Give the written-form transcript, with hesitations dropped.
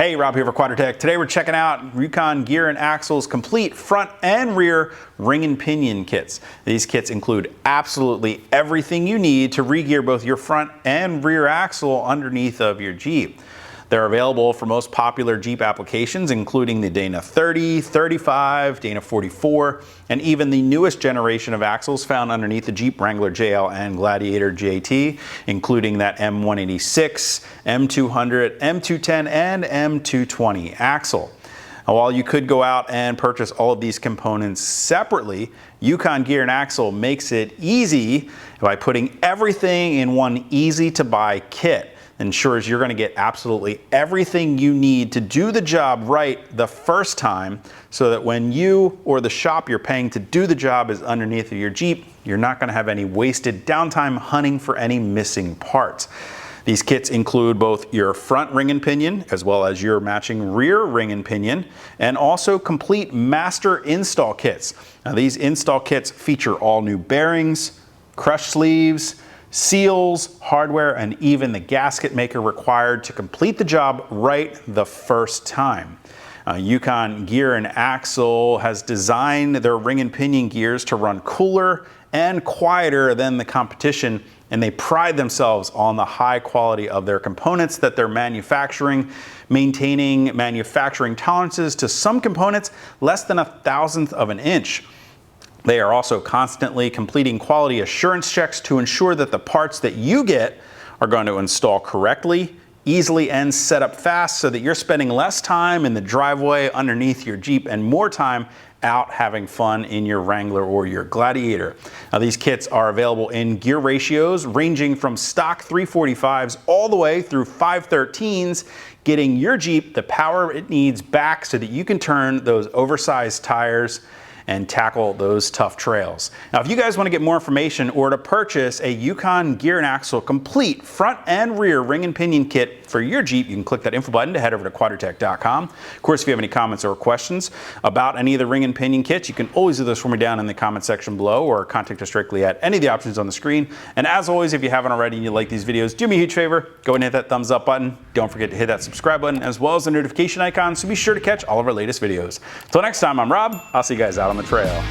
Hey, Rob here for Quadratec. Today we're checking out Yukon Gear and Axle's complete front and rear ring and pinion kits. These kits include absolutely everything you need to re-gear both your front and rear axle underneath of your Jeep. They're available for most popular Jeep applications, including the Dana 30, 35, Dana 44, and even the newest generation of axles found underneath the Jeep Wrangler JL and Gladiator JT, including that M186, M200, M210, and M220 axle. Now, while you could go out and purchase all of these components separately, Yukon Gear and Axle makes it easy by putting everything in one easy-to-buy kit. Ensures you're going to get absolutely everything you need to do the job right the first time, so that when you or the shop you're paying to do the job is underneath of your Jeep, you're not going to have any wasted downtime hunting for any missing parts. These kits include both your front ring and pinion as well as your matching rear ring and pinion, and also complete master install kits. Now, these install kits feature all new bearings, crush sleeves, seals, hardware, and even the gasket maker required to complete the job right the first time. Yukon Gear and Axle has designed their ring and pinion gears to run cooler and quieter than the competition, and they pride themselves on the high quality of their components that they're manufacturing, maintaining manufacturing tolerances to some components less than 1/1000th of an inch. They are also constantly completing quality assurance checks to ensure that the parts that you get are going to install correctly, easily, and set up fast, so that you're spending less time in the driveway underneath your Jeep and more time out having fun in your Wrangler or your Gladiator. Now, these kits are available in gear ratios ranging from stock 345s all the way through 513s, getting your Jeep the power it needs back so that you can turn those oversized tires and tackle those tough trails. Now, if you guys want to get more information or to purchase a Yukon Gear and Axle complete front and rear ring and pinion kit for your Jeep, you can click that info button to head over to quadratec.com. Of course, if you have any comments or questions about any of the ring and pinion kits, you can always do those for me down in the comment section below, or contact us directly at any of the options on the screen. And as always, if you haven't already and you like these videos, do me a huge favor, go and hit that thumbs up button. Don't forget to hit that subscribe button as well as the notification icon, so be sure to catch all of our latest videos. Until next time, I'm Rob. I'll see you guys out on the trail.